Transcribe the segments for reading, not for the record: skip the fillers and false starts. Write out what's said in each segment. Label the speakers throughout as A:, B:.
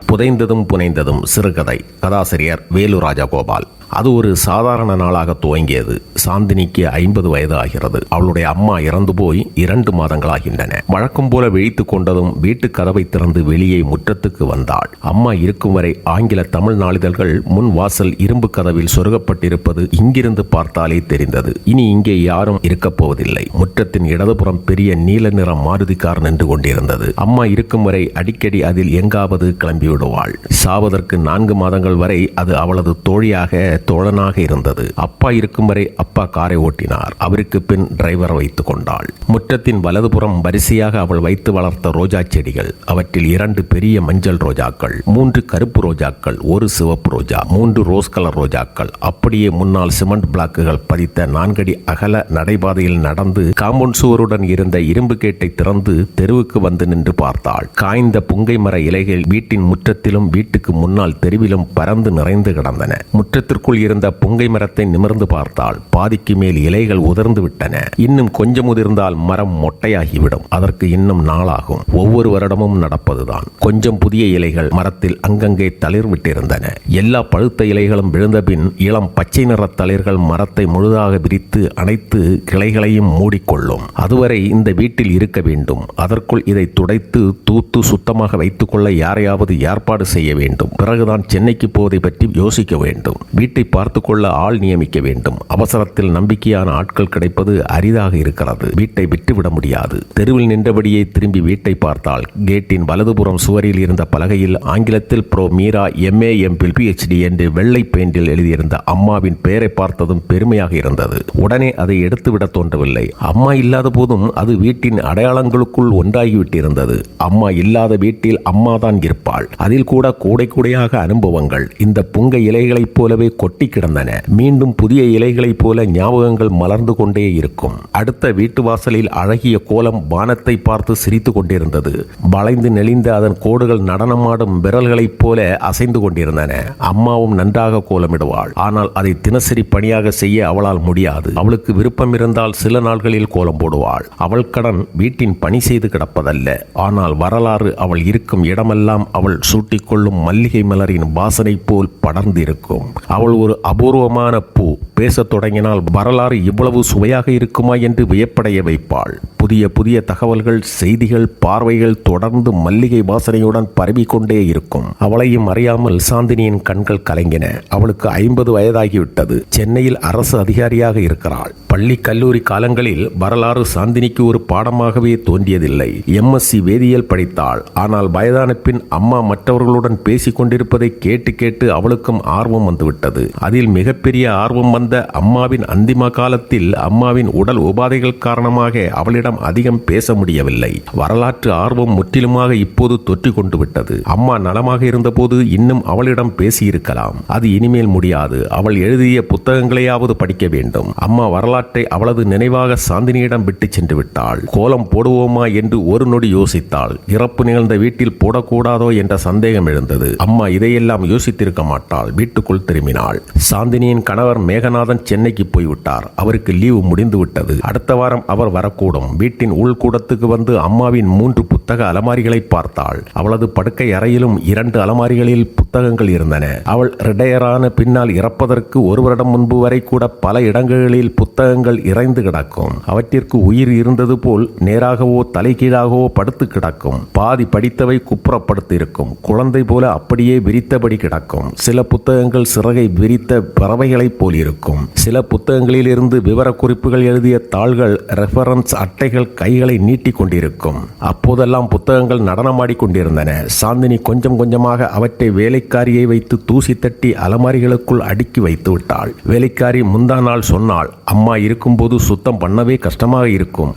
A: புதைந்ததும் புனைந்ததும் சிறுகதை. கதாசிரியர் வேலு ராஜகோபால். அது ஒரு சாதாரண நாளாக துவங்கியது. சாந்தினிக்கு 50 வயது ஆகிறது. அவளுடைய அம்மா இறந்து போய் 2 மாதங்களாகின்றன. வழக்கம் போல விழித்து கொண்டதும் வீட்டு கதவை திறந்து வெளியே முற்றத்துக்கு வந்தாள். அம்மா இருக்கும் வரை ஆங்கில தமிழ் நாளிதழ்கள் முன் வாசல் இரும்பு கதவில் சொருகப்பட்டிருப்பது இங்கிருந்து பார்த்தாலே தெரிந்தது. இனி இங்கே யாரும் இருக்கப் போவதில்லை. முற்றத்தின் இடதுபுறம் பெரிய நீல நிற மாருதி கார் நின்று கொண்டிருந்தது. அம்மா இருக்கும் வரை அடிக்கடி அதில் எங்காவது கிளம்பிவிடுவாள். சாவதற்கு 4 மாதங்கள் வரை அது அவளது தோழனாக இருந்தது. அப்பா இருக்கும் வரை அப்பா காரை ஓட்டினார். அவருக்கு பின் டிரைவர் வைத்துக் கொண்டாள். முற்றத்தின் வலதுபுறம் வரிசையாக அவள் வைத்து வளர்த்த ரோஜா செடிகள். அவற்றில் 2 பெரிய மஞ்சள் ரோஜாக்கள், 3 கருப்பு ரோஜாக்கள், 1 சிவப்பு ரோஜா, 3 ரோஸ் கலர் ரோஜாக்கள். அப்படியே முன்னால் சிமெண்ட் பிளாக்குகள் பதித்த 4 அடி அகல நடைபாதையில் நடந்து காம்பவுண்ட் சுவருடன் இருந்த இரும்பு கேட்டை திறந்து தெருவுக்கு வந்து நின்று பார்த்தாள். காய்ந்த புங்கை மர இலைகள் வீட்டின் முற்றத்திலும் வீட்டுக்கு முன்னால் தெருவிலும் பறந்து நிறைந்து கிடந்தன. முற்றத்திற்குள் இருந்த புங்கை மரத்தை நிமிர்ந்து பார்த்தால் பாதிக்கு மேல் இலைகள் உதிர்ந்து விட்டன. இன்னும் கொஞ்சம் உதிர்ந்தால் மரம் மொட்டையாகிவிடும். அதற்கு இன்னும் நாளாகும். ஒவ்வொரு வருடமும் நடப்பதுதான். கொஞ்சம் புதிய இலைகள் மரத்தில் அங்கங்கே தளிர் விட்டிருந்தன. எல்லா பழுத்த இலைகளும் விழுந்த பின் இளம் பச்சை நிற தளிர்கள் மரத்தை முழுதாக விரித்து அனைத்து கிளைகளையும் மூடிக்கொள்ளும். அதுவரை இந்த வீட்டில் இருக்க வேண்டும். அதற்குள் இதை துடைத்து தூத்து சுத்தமாக வைத்துக் கொள்ள யாரையாவது ஏற்பாடு செய்ய வேண்டும். பிறகுதான் சென்னைக்கு போவதை பற்றி யோசிக்க வேண்டும். வீட்டை பார்த்து கொள்ள ஆள் நியமிக்க வேண்டும். அவசரத்தில் நம்பிக்கையான ஆட்கள் கிடைப்பது அரிதாக இருக்கிறது. வீட்டை விட்டுவிட முடியாது. தெருவில் நின்றபடியே திரும்பி வீட்டை பார்த்தால் கேட்டின் வலதுபுறம் சுவரில் இருந்த பலகையில் ஆங்கிலத்தில் bro Meera MA MPhil PhD என்று வெள்ளை பெயிண்டில் எழுதியிருந்த அம்மாவின் பெயரை பார்த்ததும் பெருமையாக இருந்தது. உடனே அதை எடுத்துவிட தோன்றவில்லை. அம்மா இல்லாத போதும் அது வீட்டின் அடையாளங்களுக்குள் ஒன்றாகிவிட்டிருந்தது. அம்மா இல்லாத வீட்டில் அம்மாதான் இருப்பாள். அதில் கூட கூடையாக அனுபவங்கள் இந்த புங்கை இலைகளைப் போலவே கொட்டி கிடந்தன. மீண்டும் புதிய இலைகளைப் போல ஞாபகங்கள் மலர்ந்து கொண்டே இருக்கும். அடுத்த வீட்டு வாசலில் அழகிய கோலம் வானத்தை பார்த்து சிரித்து கொண்டிருந்தது. வளைந்து நெளிந்த அதன் கோடுகள் நடனமாடும் விரல்களைப் போல அசைந்து கொண்டிருந்தன. அம்மாவும் நன்றாக கோலமிடுவாள். ஆனால் அதை தினசரி பணியாக செய்ய அவளால் முடியாது. அவளுக்கு விருப்பம் இருந்தால் சில நாள்களில் கோலம் போடுவாள். அவள் கடன் வீட்டின் பணி செய்து கிடப்பதல்ல. ஆனால் வரலாறு அவள் இருக்கும் இடமெல்லாம் அவள் சூட்டிக்கொள்ளும் மல்லிகை மலரின் வாசனை போல் படர்ந்து இருக்கும். அவள் ஒரு அபூர்வமான பூ. பேசத் தொடங்கினால் வரலாறு இவ்வளவு சுவையாக இருக்குமா என்று வியப்படைய வைப்பாள். புதிய தகவல்கள், செய்திகள், பார்வைகள் தொடர்ந்து மல்லிகை வாசனையுடன் பரவிக்கொண்டே இருக்கும். அவளையும் அறியாமல் சாந்தினியின் கண்கள் கலங்கின. அவளுக்கு 50 வயதாகிவிட்டது. சென்னையில் அரசு அதிகாரியாக இருக்கிறாள். பள்ளி கல்லூரி காலங்களில் வரலாறு சாந்தினிக்கு ஒரு பாடமாகவே தோன்றியதில்லை. MSc வேதியியல் படித்தாள். ஆனால் வயதான பின் அம்மா மற்றவர்களுடன் பேசிக் கொண்டிருப்பதை கேட்டு அவளுக்கும் ஆர்வம் வந்துவிட்டது. அதில் மிகப்பெரிய ஆர்வம் வந்த அம்மாவின் அந்திம காலத்தில் அம்மாவின் உடல் உபாதைகள் காரணமாக அவளிடம் அதிகம் பேச முடியவில்லை. வரலாற்று ஆர்வம் முற்றிலுமாக இப்போது தொற்றி கொண்டு விட்டது. அம்மா நலமாக இருந்தபோது இன்னும் அவளிடம் பேசியிருக்கலாம். அது இனிமேல் முடியாது. அவள் எழுதிய புத்தகங்களையாவது படிக்க வேண்டும். அம்மா வரலாற்றை அவளது நினைவாக சாந்தினியிடம் விட்டு சென்று விட்டாள். கோலம் போடுவோமா என்று ஒரு நொடி யோசித்தாள். இறப்பு நிகழ்ந்த வீட்டில் போடக்கூடாதோ என்ற சந்தேகம் எழுந்தது. அம்மா இதையெல்லாம் யோசித்திருக்க மாட்டாள். வீட்டுக்குள் திரும்பினாள். சாந்தினியின் கணவர் மேகநாதன் சென்னைக்கு போய்விட்டார். அவருக்கு லீவு முடிந்து விட்டது. அடுத்த வாரம் அவர் வரக்கூடும். வீட்டின் உள்கூடத்துக்கு வந்து அம்மாவின் 3 புத்தக அலமாரிகளை பார்த்தாள். அவளது படுக்கை அறையிலும் 2 அலமாரிகளில் புத்தகங்கள் இருந்தன. அவள் ரிடையரான பின்னால் இறப்பதற்கு 1 வருடம் முன்பு வரை கூட பல இடங்களில் புத்தகங்கள் இறைந்து கிடக்கும். அவற்றிற்கு உயிர் இருந்தது போல் நேராகவோ தலைகீழாகவோ படுத்து கிடக்கும். பாதி படித்தவை குப்புறப்படுத்தி இருக்கும். குழந்தை போல அப்படியே விரித்தபடி கிடக்கும். சில புத்தகங்கள் சிறகை விரித்த பறவைகளைப் போல் இருக்கும். சில புத்தகங்களில் இருந்து விவர குறிப்புகள் எழுதிய தாள்கள், ரெஃபரன்ஸ் அட்டைகள் கைகளை நீட்டி கொண்டிருக்கும். அப்போதெல்லாம் புத்தகங்கள் நடனமாடி கொண்டிருந்தன. சாந்தினி கொஞ்சம் கொஞ்சமாக அவற்றை வேலைக்காரியை வைத்து தூசி தட்டி அலமாரிகளுக்குள் அடுக்கி வைத்து விட்டாள். வேலைக்காரி முந்தா நாள் சொன்னாள், அம்மா இருக்கும்போது சுத்தம் பண்ணவே கஷ்டமாக இருக்கும்.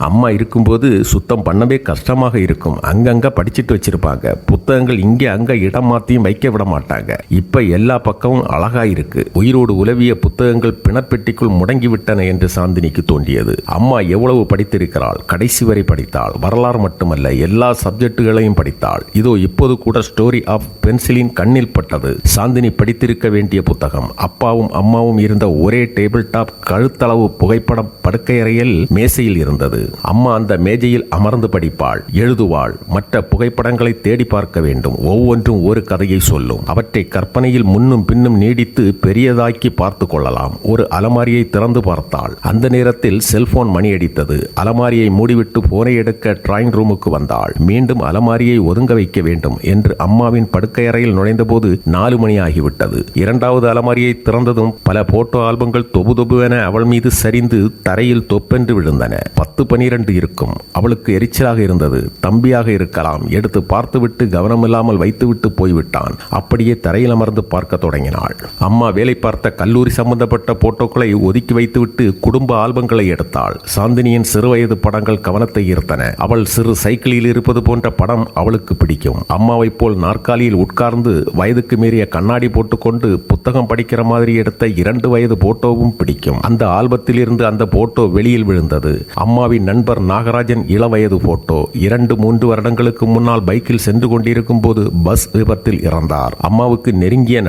A: அங்கங்க படிச்சுட்டு வச்சிருப்பாங்க. புத்தகங்கள் இங்கே அங்க இடம் மாத்தியும் வைக்க விட மாட்டாங்க. இப்ப எல்லா பக்கமும் அழகா இருக்கு. உயிரோடு உலவிய புத்தகங்கள் பிணப்பெட்டிக்குள் முடங்கிவிட்டன என்று சாந்தினிக்கு தோன்றியது. அம்மா எவ்வளவு படித்திருக்கிறாள். கடைசி வரை படித்தாள். வரலாறு மட்டுமல்ல, எல்லா எல்லா சப்ஜெக்டுகளையும் படித்தாள். இதோ இப்போது கூட ஸ்டோரி ஆஃப் பென்சிலின் கண்ணில் பட்டது. சாந்தினி படித்திருக்க வேண்டிய புத்தகம். அப்பாவும் அம்மாவும் இருந்த ஒரே டேபிள் டாப் கழுத்தளவு புகைப்படம் படுக்கையறையில் மேசையில் இருந்தது. அம்மா அந்த மேஜையில் அமர்ந்து படிப்பாள், எழுதுவாள். மற்ற புகைப்படங்களை தேடி பார்க்க வேண்டும். ஒவ்வொன்றும் ஒரு கதையை சொல்லும். அவற்றை கற்பனையில் முன்னும் பின்னும் நீடித்து பெரியதாக்கி பார்த்து கொள்ளலாம். ஒரு அலமாரியை திறந்து பார்த்தாள். அந்த நேரத்தில் செல்போன் மணி அடித்தது. அலமாரியை மூடிவிட்டு போனை எடுக்க டிராயிங் ரூமுக்கு வந்தாள். மீண்டும் அலமாரியை ஒதுங்க வைக்க வேண்டும் என்று அம்மாவின் படுக்கையறையில் நுழைந்தபோது 4 மணி ஆகிவிட்டது. இரண்டாவது அலமாரியை திறந்ததும் பல போட்டோ ஆல்பங்கள் தொபு தொபுவென அவள் மீது சரிந்து தரையில் தொப்பென்று விழுந்தன. 10-12 இருக்கும். அவளுக்கு எரிச்சலாக இருந்தது. தம்பியாக இருக்கலாம். எடுத்து பார்த்துவிட்டு கவனமில்லாமல் வைத்துவிட்டு போய்விட்டான். அப்படியே தரையில் அமர்ந்து பார்க்க தொடங்கினாள். அம்மா வேலை பார்த்த கல்லூரி சம்பந்தப்பட்ட போட்டோக்களை ஒதுக்கி வைத்துவிட்டு குடும்ப ஆல்பங்களை எடுத்தாள். சாந்தினியின் சிறுவயது படங்கள் கவனத்தை ஈர்த்தன. அவள் சிறு சைக்கிளில் இருப்பது போன்ற படம் அவளுக்கு பிடிக்கும். அம்மாவை போல் நாற்காலியில் உட்கார்ந்து வயதுக்கு மீறிய கண்ணாடி போட்டுக்கொண்டு புத்தகம் படிக்கிற மாதிரி எடுத்த 2 வயது போட்டோவும் பிடிக்கும். அந்த ஆல்பத்தில் இருந்து அந்த போட்டோ வெளியில் விழுந்தது. அம்மாவின் நண்பர் நாகராஜன் இளவயது போட்டோ. 2-3 வருடங்களுக்கு முன்னால் பைக்கில் சென்று கொண்டிருக்கும் போது பஸ் விபத்தில் இறந்தார். அம்மாவுக்கு நெருங்கிய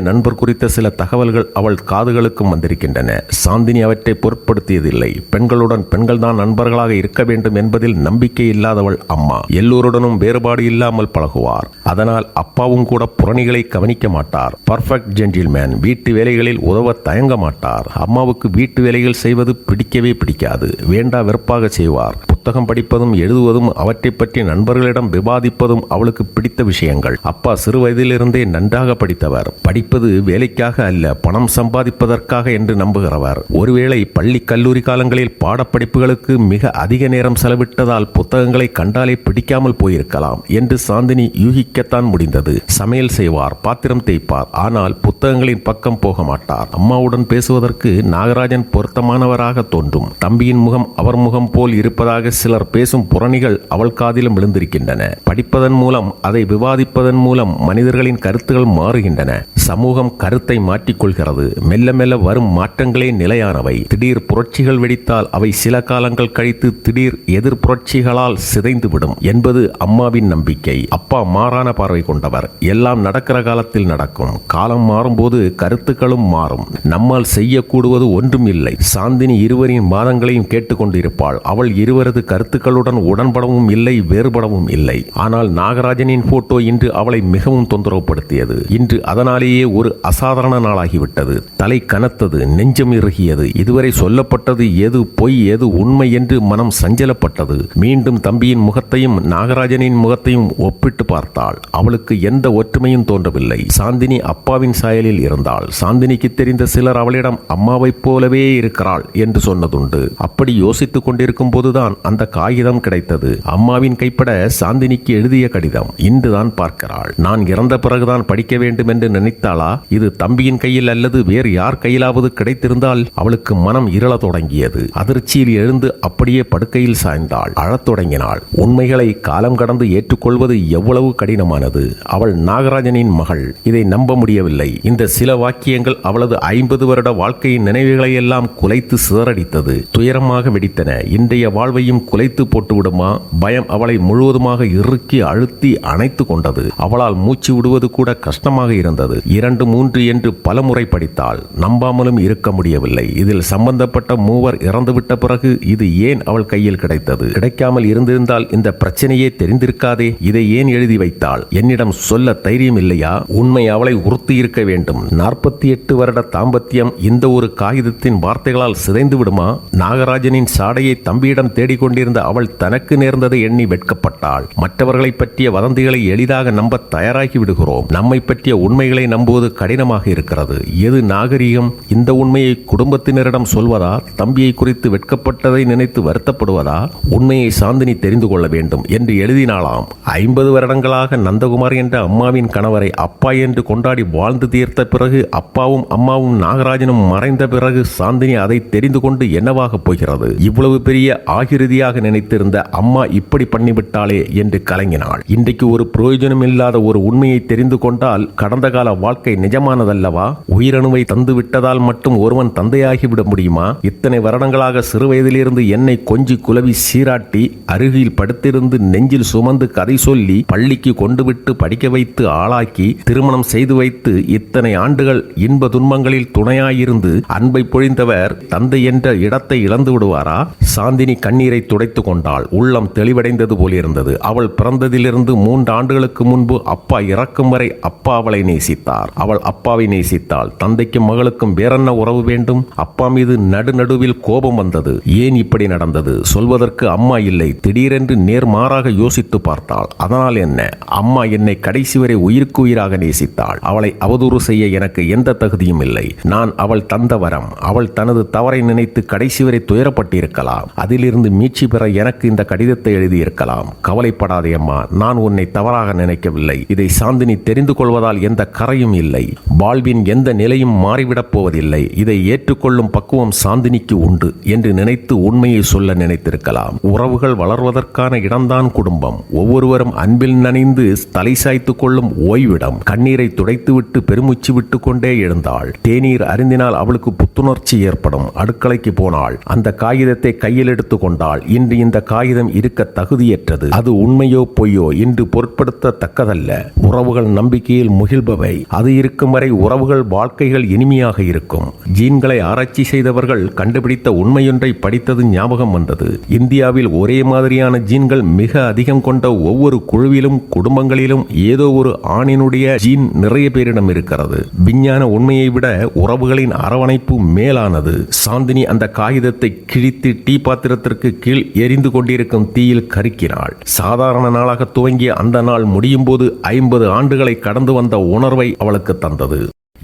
A: நண்பர் குறித்த சில தகவல்கள் அவள் காதுகளுக்கும் வந்திருக்கின்றன. சாந்தினி அவற்றை பொருட்படுத்தியதில்லை. பெண்களுடன் பெண்கள் தான் நண்பர்களாக இருக்க வேண்டும் என்பதில் நம்பிக்கை இல்லாதவள் அம்மா. எல்லோருடனும் வேறுபாடு இல்லாமல் பழகுவார். அதனால் அப்பாவும் கூட புறணிகளை கவனிக்க மாட்டார். Perfect gentleman. வீட்டு வேலைகளில் உதவ தயங்க மாட்டார். அம்மாவுக்கு வீட்டு வேலைகள் செய்வது பிடிக்கவே பிடிக்காது. வேண்டா வெறுப்பாக செய்வார். புத்தகம் படிப்பதும் எழுதுவதும் அவற்றை பற்றி நண்பர்களிடம் விவாதிப்பதும் அவளுக்கு பிடித்த விஷயங்கள். அப்பா சிறு வயதிலிருந்தே நன்றாக படித்தவர். படிப்பது வேலைக்காக அல்ல, பணம் சம்பாதிப்பதற்காக என்று நம்புகிறவர். ஒருவேளை பள்ளி கல்லூரி காலங்களில் பாடப்படிப்புகளுக்கு மிக அதிக நேரம் செலவிட்டதால் புத்தகங்களை கண்டாலே பிடிக்காமல் போயிருக்கலாம் என்று சாந்தினி யூகிக்கத்தான் முடிந்தது. சமையல் செய்வார், பாத்திரம் தேய்ப்பார். ஆனால் புத்தகங்களின் பக்கம் போக மாட்டார். அம்மாவுடன் பேசுவதற்கு நாகராஜன் பொருத்தமானவராக தோன்றும். தம்பியின் முகம் அவர் முகம் போல் இருப்பதாக சிலர் பேசும் புறணிகள் அவள் காதிலும் விழுந்திருக்கின்றன. படிப்பதன் மூலம், அதை விவாதிப்பதன் மூலம் மனிதர்களின் கருத்துகள் மாறுகின்றன. சமூகம் கருத்தை மாற்றிக்கொள்கிறது. மெல்ல மெல்ல வரும் மாற்றங்களே நிலையானவை. திடீர் புரட்சிகள் வெடித்தால் அவை சில காலங்கள் கழித்து திடீர் எதிர் புரட்சிகளால் சிதைந்துவிடும் என்பது அம்மாவின் நம்பிக்கை. அப்பா மாறான பார்வை கொண்டவர். எல்லாம் நடக்கிற காலத்தில் நடக்கும். காலம் மாறும்போது கருத்துக்களும் மாறும். நம்மால் செய்யக்கூடுவது ஒன்றும் இல்லை. சாந்தினி இருவரின் வாதங்களையும் கேட்டுக்கொண்டிருப்பாள். அவள் இருவரது கருத்துக்களுடன் உடன்படவும் இல்லை, வேறுபடவும் இல்லை. ஆனால் நாகராஜனின் போட்டோ இன்று அவளை மிகவும் தொந்தரவுப்படுத்தியது. இன்று அதனாலேயே ஒரு அசாதாரண நாளாகிவிட்டது. தலை கனத்தது, நெஞ்சம் இறுகியது. இதுவரை சொல்லப்பட்டது எது பொய் எது உண்மை என்று மனம் சஞ்சலப்பட்டது. மீண்டும் தம்பியின் முகத்தையும் நாகராஜனின் முகத்தையும் ஒப்பிட்டு பார்த்தாள். அவளுக்கு எந்த ஒற்றுமையும் தோன்றவில்லை. சாந்தினி அப்பாவின் சாயலில் இருந்தாள். சாந்தினிக்கு தெரிந்த சிலர் அவளிடம் அம்மாவைப் போலவே இருக்கிறாள் என்று சொன்னதுண்டு. அப்படி யோசித்துக் கொண்டிருக்கும் போதுதான் அந்த காகிதம் கிடைத்தது. அம்மாவின் கைப்பட சாந்தினிக்கு எழுதிய கடிதம். இன்றுதான் பார்க்கிறாள். நான் இறந்த பிறகுதான் படிக்க வேண்டும் என்று நினைத்தாளா? இது தம்பியின் கையில் அல்லது வேறு யார் கையிலாவது கிடைத்திருந்தால் அவளுக்கு மனம் இருள தொடங்கியது. அதிர்ச்சியில் எழுந்து அப்படியே படுக்கையில் சாய்ந்தாள். அழத் தொடங்கினாள். உண்மைகளை காலம் கடந்து ஏற்றுக்கொள்வது எவ்வளவு கடினமானது. அவள் நாகராஜனின் மகள். இதை நம்ப முடியவில்லை. இந்த சில வாக்கியங்கள் அவளது 50 வருட வாழ்க்கையின் நினைவுகளை எல்லாம் குலைத்து சிதறடித்தது. துயரமாக வெடித்தன. இன்றைய வாழ்வையும் குலைத்து போட்டுவிடுமா? பயம் அவளை முழுவதுமாக இறுக்கி அழுத்தி அணைத்து கொண்டது. அவளால் மூச்சு விடுவது கூட கஷ்டமாக இருந்தது. 2-3 என்று பலமுறை படித்தாள். நம்பாமலும் இருக்க முடியவில்லை. இதில் சம்பந்தப்பட்ட 3 இறந்துவிட்ட பிறகு இது ஏன் அவள் கையில் கிடைத்தது? கிடைக்காமல் இருந்திருந்தால் இந்த பிரச்சனையே தெரிந்திருக்காதே. இதை ஏன் எழுதி வைத்தாள்? என்னிடம் சொல்ல தைரியம் இல்லையா? உண்மை அவளை உறுத்தி இருக்க வேண்டும். 48 வருட தாம்பத்தியம் இந்த ஒரு காகிதத்தின் வார்த்தைகளால் சிதைந்து விடுமா? நாகராஜனின் சாடையை தம்பியிடம் தேடிக்கொண்டிருந்த அவள் தனக்கு நேர்ந்ததை எண்ணி வெட்கப்பட்டாள். மற்றவர்களை பற்றிய வதந்திகளை எளிதாக நம்ப தயாராகி விடுகிறோம். நம்மை பற்றிய உண்மைகளை நம்புவது கடினமாக இருக்கிறது. எது நாகரீகம்? இந்த உண்மையை குடும்பத்தினரிடம் சொல்வதா? தம்பியை குறித்து வெட்கப்பட்டதை நினைத்து வருத்தப்படுவதா? உண்மையை சாந்தினி தெரிந்து கொள்ள வேண்டும் என்று எழுதினாளாம். 50 வருடங்களாக நந்தகுமார் என்ற அம்மாவின் கணவரை அப்பா என்று கொண்டாடி வாழ்ந்து தீர்த்த பிறகு, அப்பாவும் அம்மாவும் நாகராஜனும் மறைந்த பிறகு சாந்தினி அதை தெரிந்து கொண்டு என்னவாக போகிறது? இவ்வளவு பெரிய ஆகிருதி சரியாக நினைத்திருந்த அம்மா இப்படி பண்ணிவிட்டாளே என்று கலங்கினாள். இன்றைக்கு ஒரு பிரயோஜனம் இல்லாத ஒரு உண்மையை தெரிந்து கொண்டால் கடந்த கால வாழ்க்கை நிஜமானதல்லவா? உயிரணுவை தந்து விட்டதால் மட்டும் ஒருவன் தந்தையாகிவிட முடியுமா? இத்தனை வருடங்களாக சிறு வயதிலிருந்து என்னை கொஞ்சி குலவி சீராட்டி அருகில் படுத்திருந்து நெஞ்சில் சுமந்து கதை சொல்லி பள்ளிக்கு கொண்டு விட்டு படிக்க வைத்து ஆளாக்கி திருமணம் செய்து வைத்து இத்தனை ஆண்டுகள் இன்ப துன்பங்களில் துணையாயிருந்து அன்பை பொழிந்தவர் தந்தை என்ற இடத்தை இழந்து விடுவாரா? சாந்தினி கண்ணீரை துடைத்து கொண்டாள். உள்ளம் தெளிவடைந்தது போலிருந்தது. அவள் பிறந்ததிலிருந்து 3 ஆண்டுகளுக்கு முன்பு அப்பா இறக்கும் வரை அப்பா அவளை நேசித்தார். அவள் அப்பாவை நேசித்தாள். தந்தைக்கும் மகளுக்கும் வேறென்ன உறவு வேண்டும்? அப்பா மீது நடுநடுவில் கோபம் வந்தது. ஏன் இப்படி நடந்தது? சொல்வதற்கு அம்மா இல்லை. திடீரென்று நேர்மாறாக யோசித்து பார்த்தாள். அதனால் என்ன? அம்மா என்னை கடைசி வரை உயிருக்கு உயிராக நேசித்தாள். அவளை அவதூறு செய்ய எனக்கு எந்த தகுதியும் இல்லை. நான் அவள் தந்த வரம். அவள் தனது தவறை நினைத்து கடைசி வரை துயரப்பட்டிருக்கலாம். அதிலிருந்து மீட்சி பெற எனக்கு இந்த கடிதத்தை எழுதியிருக்கலாம். கவலைப்படாதே அம்மா, நான் உன்னை தவறாக நினைக்கவில்லை. இதை சாந்தினி தெரிந்து கொள்வதால் எந்த கரையும் இல்லை. வாழ்வின் எந்த நிலையும் மாறிவிடப் போவதில்லை. இதை ஏற்றுக்கொள்ளும் பக்குவம் சாந்தினிக்கு உண்டு என்று நினைத்து உண்மையை சொல்ல நினைத்திருக்கலாம். உறவுகள் வளர்வதற்கான இடம்தான் குடும்பம். ஒவ்வொருவரும் அன்பில் நனைந்து தலை சாய்த்துக் கொள்ளும் ஓய்விடம். கண்ணீரை துடைத்துவிட்டு பெருமூச்சு விட்டு கொண்டே எழுந்தாள். தேநீர் அருந்தினால் அவளுக்கு புத்துணர்ச்சி ஏற்படும். அடுக்கலைக்கு போனாள். அந்த காகிதத்தை கையில் எடுத்துக் கொண்டாள். இன்று இந்த காகிதம் இருக்க தகுதியற்றது. அது உண்மையோ பொய்யோ இன்று பொருட்படுத்தத்தக்கதல்ல. உறவுகள் நம்பிக்கையில் முகிழ்பவை. அது இருக்கும் வரை உறவுகள் வாழ்க்கைகள் இனிமையாக இருக்கும். ஜீன்களை ஆராய்ச்சி செய்தவர்கள் கண்டுபிடித்த உண்மையொன்றை படித்தது ஞாபகம் வந்தது. இந்தியாவில் ஒரே மாதிரியான ஜீன்கள் மிக அதிகம் கொண்ட ஒவ்வொரு குழுவிலும் குடும்பங்களிலும் ஏதோ ஒரு ஆணினுடைய ஜீன் நிறைய பேரிடம் இருக்கிறது. விஞ்ஞான உண்மையை விட உறவுகளின் அரவணைப்பு மேலானது. சாந்தினி அந்த காகிதத்தை கிழித்து டீ பாத்திரத்திற்கு கீழ் எரிந்து கொண்டிருக்கும் தீயில் கருக்கினாள். சாதாரண நாளாக துவங்கிய அந்த நாள் முடியும் போது 50 ஆண்டுகளை கடந்து வந்த உணர்வை அவளுக்கு தந்தது.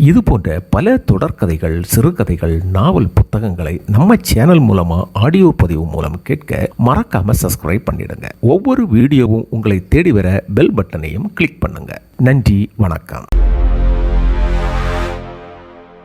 A: இது போன்ற பல தொடர்கதைகள், சிறுகதைகள், நாவல் புத்தகங்களை நம்ம சேனல் மூலமா ஆடியோ பதிவு மூலம் கேட்க மறக்காம சப்ஸ்கிரைப் பண்ணிடுங்க. ஒவ்வொரு வீடியோவும் உங்களை தேடி வர பெல் பட்டனையும் கிளிக் பண்ணுங்க. நன்றி, வணக்கம்.